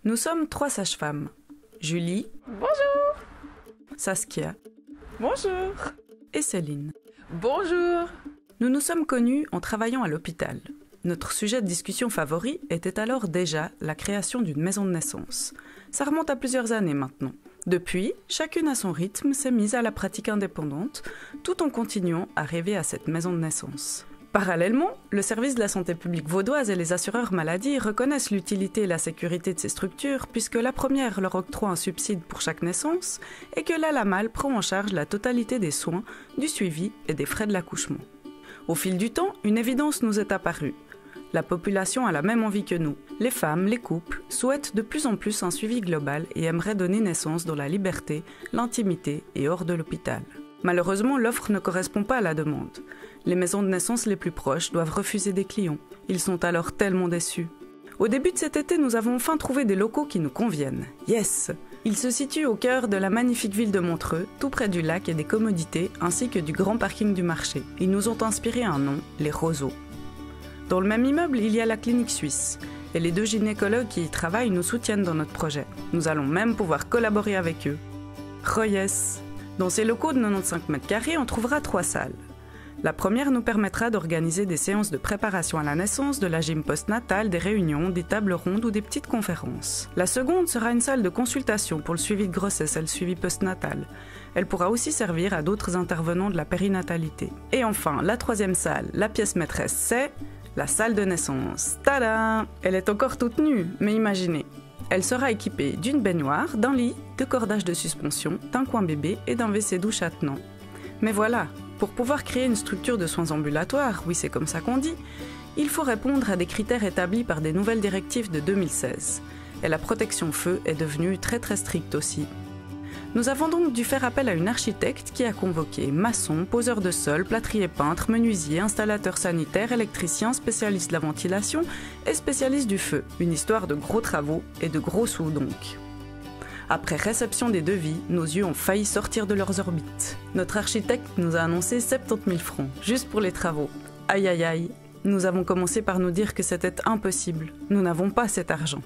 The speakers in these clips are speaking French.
Nous sommes 3 sages-femmes. Julie. Bonjour. Saskia. Bonjour. Et Céline. Bonjour. Nous nous sommes connus en travaillant à l'hôpital. Notre sujet de discussion favori était alors déjà la création d'une maison de naissance. Ça remonte à plusieurs années maintenant. Depuis, chacune à son rythme s'est mise à la pratique indépendante, tout en continuant à rêver à cette maison de naissance. Parallèlement, le service de la santé publique vaudoise et les assureurs maladie reconnaissent l'utilité et la sécurité de ces structures puisque la première leur octroie un subside pour chaque naissance et que la LAMAL prend en charge la totalité des soins, du suivi et des frais de l'accouchement. Au fil du temps, une évidence nous est apparue. La population a la même envie que nous. Les femmes, les couples souhaitent de plus en plus un suivi global et aimeraient donner naissance dans la liberté, l'intimité et hors de l'hôpital. Malheureusement, l'offre ne correspond pas à la demande. Les maisons de naissance les plus proches doivent refuser des clients. Ils sont alors tellement déçus. Au début de cet été, nous avons enfin trouvé des locaux qui nous conviennent. Yes! Ils se situent au cœur de la magnifique ville de Montreux, tout près du lac et des commodités, ainsi que du grand parking du marché. Ils nous ont inspiré un nom, les Roseaux. Dans le même immeuble, il y a la clinique suisse. Et les 2 gynécologues qui y travaillent nous soutiennent dans notre projet. Nous allons même pouvoir collaborer avec eux. Oh yes! Dans ces locaux de 95 mètres carrés, on trouvera 3 salles. La première nous permettra d'organiser des séances de préparation à la naissance, de la gym postnatale, des réunions, des tables rondes ou des petites conférences. La seconde sera une salle de consultation pour le suivi de grossesse et le suivi postnatal. Elle pourra aussi servir à d'autres intervenants de la périnatalité. Et enfin, la 3e salle, la pièce maîtresse, c'est la salle de naissance. Tada! Elle est encore toute nue, mais imaginez. Elle sera équipée d'une baignoire, d'un lit, de cordage de suspension, d'un coin bébé et d'un WC douche attenant. Mais voilà, pour pouvoir créer une structure de soins ambulatoires, oui c'est comme ça qu'on dit, il faut répondre à des critères établis par des nouvelles directives de 2016. Et la protection feu est devenue très stricte aussi. Nous avons donc dû faire appel à une architecte qui a convoqué maçons, poseurs de sol, plâtriers peintres, menuisiers, installateurs sanitaires, électriciens, spécialistes de la ventilation et spécialistes du feu. Une histoire de gros travaux et de gros sous donc. Après réception des devis, nos yeux ont failli sortir de leurs orbites. Notre architecte nous a annoncé 70 000 francs, juste pour les travaux. Aïe aïe aïe, nous avons commencé par nous dire que c'était impossible. Nous n'avons pas cet argent.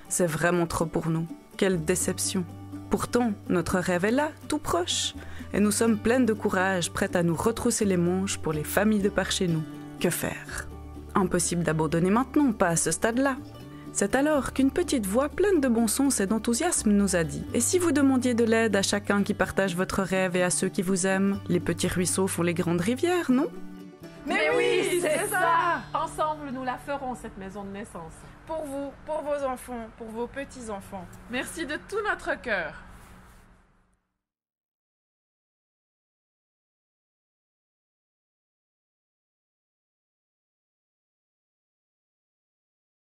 C'est vraiment trop pour nous. Quelle déception. Pourtant, notre rêve est là, tout proche. Et nous sommes pleines de courage, prêtes à nous retrousser les manches pour les familles de par chez nous. Que faire? Impossible d'abandonner maintenant, pas à ce stade-là. C'est alors qu'une petite voix pleine de bon sens et d'enthousiasme nous a dit « Et si vous demandiez de l'aide à chacun qui partage votre rêve et à ceux qui vous aiment? Les petits ruisseaux font les grandes rivières, non ?» Mais oui, c'est ça! Ensemble, nous la ferons, cette maison de naissance. Pour vous, pour vos enfants, pour vos petits-enfants. Merci de tout notre cœur.